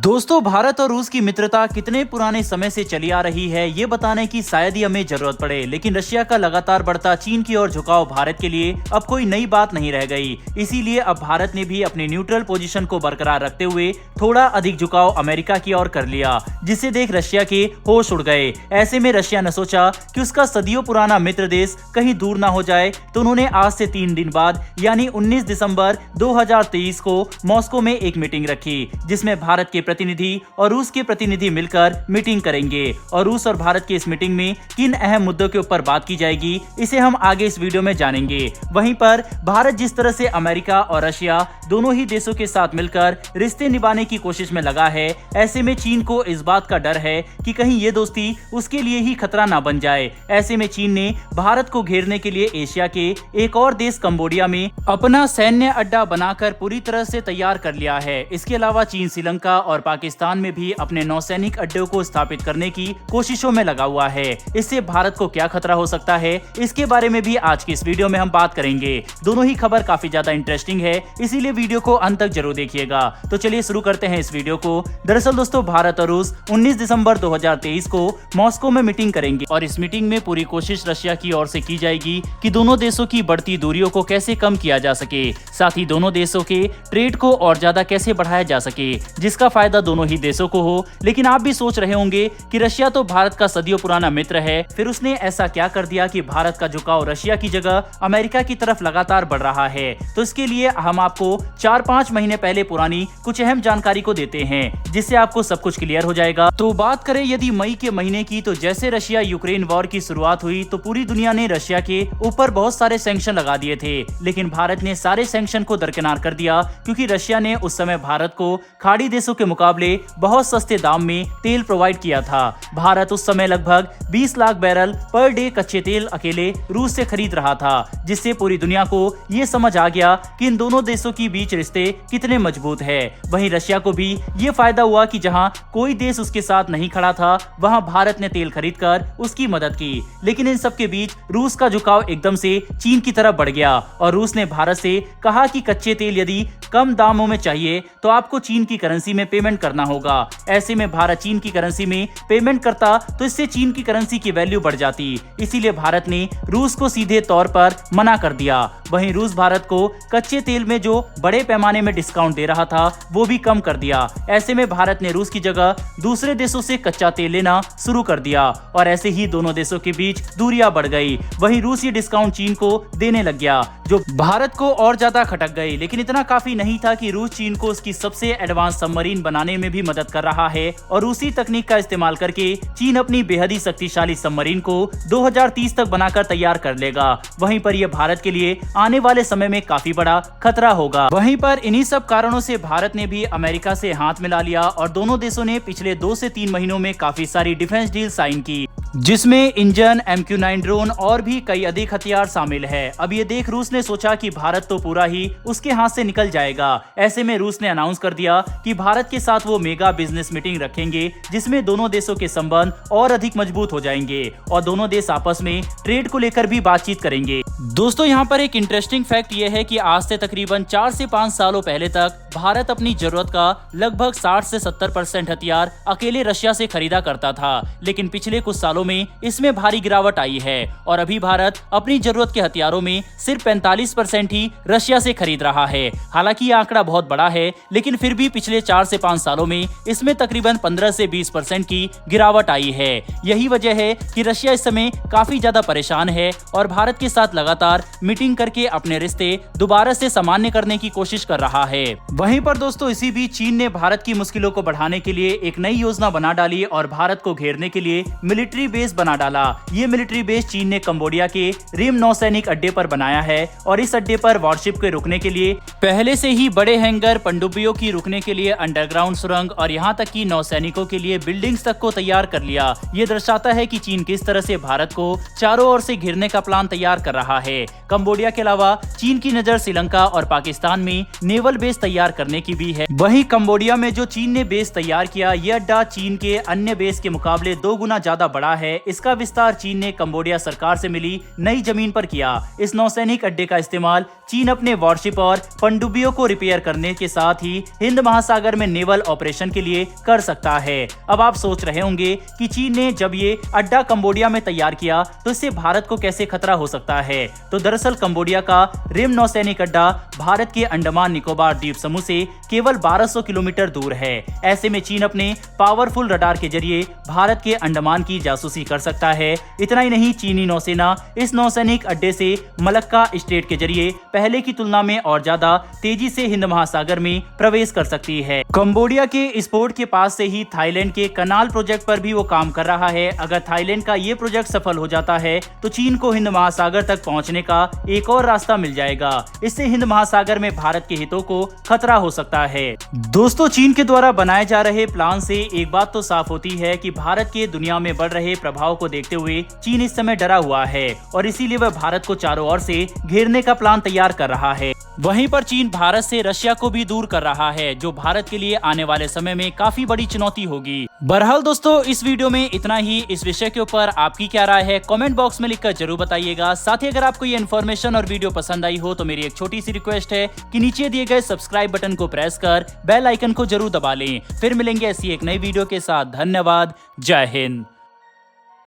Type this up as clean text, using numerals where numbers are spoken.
दोस्तों, भारत और रूस की मित्रता कितने पुराने समय से चली आ रही है ये बताने की शायद ही हमें जरूरत पड़े, लेकिन रशिया का लगातार बढ़ता चीन की ओर झुकाव भारत के लिए अब कोई नई बात नहीं रह गई। इसीलिए अब भारत ने भी अपनी न्यूट्रल पोजीशन को बरकरार रखते हुए थोड़ा अधिक झुकाव अमेरिका की ओर कर लिया, जिसे देख रशिया के होश उड़ गए। ऐसे में रशिया ने सोचा कि उसका सदियों पुराना मित्र देश कहीं दूर ना हो जाए, तो उन्होंने आज से 3 दिन बाद यानी 19 दिसंबर 2023 को मॉस्को में एक मीटिंग रखी, जिसमें भारत के प्रतिनिधि और रूस के प्रतिनिधि मिलकर मीटिंग करेंगे। और रूस और भारत की इस मीटिंग में किन अहम मुद्दों के ऊपर बात की जाएगी, इसे हम आगे इस वीडियो में जानेंगे। वहीं पर भारत जिस तरह से अमेरिका और रशिया दोनों ही देशों के साथ मिलकर रिश्ते निभाने की कोशिश में लगा है, ऐसे में चीन को इस बात का डर है कि कहीं ये दोस्ती उसके लिए ही खतरा ना बन जाए। ऐसे में चीन ने भारत को घेरने के लिए एशिया के एक और देश कंबोडिया में अपना सैन्य अड्डा बनाकर पूरी तरह से तैयार कर लिया है। इसके अलावा चीन श्रीलंका और पाकिस्तान में भी अपने नौसैनिक अड्डों को स्थापित करने की कोशिशों में लगा हुआ है। इससे भारत को क्या खतरा हो सकता है, इसके बारे में भी आज की इस वीडियो में हम बात करेंगे। दोनों ही खबर काफी ज्यादा इंटरेस्टिंग है, इसीलिए वीडियो को अंत तक जरूर देखिएगा। तो चलिए शुरू करते हैं इस वीडियो को। दरअसल दोस्तों, भारत और रूस 19 दिसंबर 2023 को मॉस्को में मीटिंग करेंगे और इस मीटिंग में पूरी कोशिश रशिया की ओर से की जाएगी कि दोनों देशों की बढ़ती दूरियों को कैसे कम किया जा सके, साथ ही दोनों देशों के ट्रेड को और ज्यादा कैसे बढ़ाया जा सके, जिसका फायदा दोनों ही देशों को हो। लेकिन आप भी सोच रहे होंगे कि रशिया तो भारत का सदियों पुराना मित्र है, फिर उसने ऐसा क्या कर दिया कि भारत का झुकाव रशिया की जगह अमेरिका की तरफ लगातार बढ़ रहा है। तो इसके लिए हम आपको 4-5 महीने पहले पुरानी कुछ अहम जानकारी को देते हैं, जिससे आपको सब कुछ क्लियर हो जाएगा। तो बात करें यदि मई के महीने की, तो जैसे रशिया यूक्रेन वॉर की शुरुआत हुई तो पूरी दुनिया ने रशिया के ऊपर बहुत सारे सैंक्शन लगा दिए थे, लेकिन भारत ने सारे सैंक्शन को दरकिनार कर दिया, क्योंकि रशिया ने उस समय भारत को खाड़ी देशों के मुकाबले बहुत सस्ते दाम में तेल प्रोवाइड किया था। भारत उस समय लगभग 20 लाख बैरल पर डे कच्चे तेल अकेले रूस से खरीद रहा था, जिससे पूरी दुनिया को ये समझ आ गया कि इन दोनों देशों के बीच रिश्ते कितने मजबूत है। वहीं रशिया को भी ये फायदा हुआ कि जहां कोई देश उसके साथ नहीं खड़ा था, वहां भारत ने तेल खरीदकर उसकी मदद की। लेकिन इन सब के बीच रूस का झुकाव एकदम से चीन की तरफ बढ़ गया और रूस ने भारत से कहा कि कच्चे तेल यदि कम दामों में चाहिए तो आपको चीन की करेंसी में पेमेंट करना होगा। ऐसे में भारत चीन की करेंसी में पेमेंट करता तो इससे चीन की करेंसी की वैल्यू बढ़ जाती, इसीलिए भारत ने रूस को सीधे तौर पर मना कर दिया। वहीं रूस भारत को कच्चे तेल में जो बड़े पैमाने में डिस्काउंट दे रहा था वो भी कम कर दिया। ऐसे में भारत ने रूस की जगह दूसरे देशों से कच्चा तेल लेना शुरू कर दिया और ऐसे ही दोनों देशों के बीच दूरियां बढ़ गई। वहीं रूस ये डिस्काउंट चीन को देने लग गया, जो भारत को और ज्यादा खटक गई। लेकिन इतना काफी नहीं था कि रूस चीन को उसकी सबसे एडवांस सबमरीन बनाने में भी मदद कर रहा है और उसी तकनीक का इस्तेमाल करके चीन अपनी बेहद ही शक्तिशाली सबमरीन को 2030 तक बनाकर तैयार कर लेगा। वहीं पर यह भारत के लिए आने वाले समय में काफी बड़ा खतरा होगा। वहीं पर इन्हीं सब कारणों से भारत ने भी अमेरिका से हाथ मिला लिया और दोनों देशों ने पिछले 2 से 3 महीनों में काफी सारी डिफेंस डील साइन की, जिसमें इंजन, MQ-9 ड्रोन और भी कई अधिक हथियार शामिल है। अब ये देख रूस ने सोचा कि भारत तो पूरा ही उसके हाथ से निकल जाएगा। ऐसे में रूस ने अनाउंस कर दिया कि भारत के साथ वो मेगा बिजनेस मीटिंग रखेंगे, जिसमें दोनों देशों के संबंध और अधिक मजबूत हो जाएंगे और दोनों देश आपस में ट्रेड को लेकर भी बातचीत करेंगे। दोस्तों, यहाँ पर एक इंटरेस्टिंग फैक्ट ये है कि आज से तकरीबन 4 से 5 सालों पहले तक भारत अपनी जरूरत का लगभग 60 से 70% हथियार अकेले रशिया से खरीदा करता था, लेकिन पिछले कुछ सालों में इसमें भारी गिरावट आई है और अभी भारत अपनी जरूरत के हथियारों में सिर्फ 45% ही रशिया से खरीद रहा है। हालांकि यह आंकड़ा बहुत बड़ा है, लेकिन फिर भी पिछले 4 से 5 सालों में इसमें तकरीबन 15 से 20% की गिरावट आई है। यही वजह है कि रशिया इस समय काफी ज्यादा परेशान है और भारत के साथ लगातार मीटिंग करके अपने रिश्ते दोबारा से सामान्य करने की कोशिश कर रहा है। वहीं पर दोस्तों, इसी बीच चीन ने भारत की मुश्किलों को बढ़ाने के लिए एक नई योजना बना डाली और भारत को घेरने के लिए मिलिट्री बेस बना डाला। ये मिलिट्री बेस चीन ने कंबोडिया के रिम नौसैनिक अड्डे पर बनाया है और इस अड्डे पर वॉरशिप के रुकने के लिए पहले से ही बड़े हैंगर, पनडुब्बियों की रुकने के लिए अंडरग्राउंड सुरंग और यहाँ तक कि नौसैनिकों के लिए बिल्डिंग्स तक को तैयार कर लिया। ये दर्शाता है कि चीन किस तरह से भारत को चारों ओर से घेरने का प्लान तैयार कर रहा है। कंबोडिया के अलावा चीन की नजर श्रीलंका और पाकिस्तान में नेवल बेस तैयार करने की भी है। वहीं कंबोडिया में जो चीन ने बेस तैयार किया, ये अड्डा चीन के अन्य बेस के मुकाबले 2 गुना ज्यादा बड़ा है। इसका विस्तार चीन ने कंबोडिया सरकार से मिली नई जमीन पर किया। इस नौसैनिक अड्डे का इस्तेमाल चीन अपने वॉरशिप और पनडुब्बियों को रिपेयर करने के साथ ही हिंद महासागर में नेवल ऑपरेशन के लिए कर सकता है। अब आप सोच रहे होंगे कि चीन ने जब ये अड्डा कंबोडिया में तैयार किया तो इससे भारत को कैसे खतरा हो सकता है। तो दरअसल कंबोडिया का रिम नौसैनिक अड्डा भारत के अंडमान निकोबार द्वीप समूह से केवल 1200 किलोमीटर दूर है। ऐसे में चीन अपने पावरफुल रडार के जरिए भारत के अंडमान की जासूसी कर सकता है। इतना ही नहीं, चीनी नौसेना इस नौसैनिक अड्डे से मलक्का स्टेट के जरिए पहले की तुलना में और ज्यादा तेजी से हिंद महासागर में प्रवेश कर सकती है। कंबोडिया के इस पोर्ट के पास से ही थाईलैंड के कनाल प्रोजेक्ट पर भी वो काम कर रहा है। अगर थाईलैंड का ये प्रोजेक्ट सफल हो जाता है तो चीन को हिंद महासागर तक पहुंचने का एक और रास्ता मिल जाएगा। इससे हिंद महासागर में भारत के हितों को खतरा हो सकता है। दोस्तों, चीन के द्वारा बनाए जा रहे प्लान से एक बात तो साफ होती है कि भारत के दुनिया में बढ़ रहे प्रभाव को देखते हुए चीन इस समय डरा हुआ है और इसीलिए वह भारत को चारों ओर से घेरने का प्लान तैयार कर रहा है। वहीं पर चीन भारत से रशिया को भी दूर कर रहा है, जो भारत के लिए आने वाले समय में काफी बड़ी चुनौती होगी। बहरहाल दोस्तों, इस वीडियो में इतना ही। इस विषय के ऊपर आपकी क्या राय है कमेंट बॉक्स में लिखकर जरूर बताइएगा। साथ ही अगर आपको ये इन्फॉर्मेशन और वीडियो पसंद आई हो तो मेरी एक छोटी सी रिक्वेस्ट है कि नीचे दिए गए सब्सक्राइब बटन को प्रेस कर बेल आइकन को जरूर दबा लें। फिर मिलेंगे ऐसी एक नई वीडियो के साथ। धन्यवाद। जय हिंद।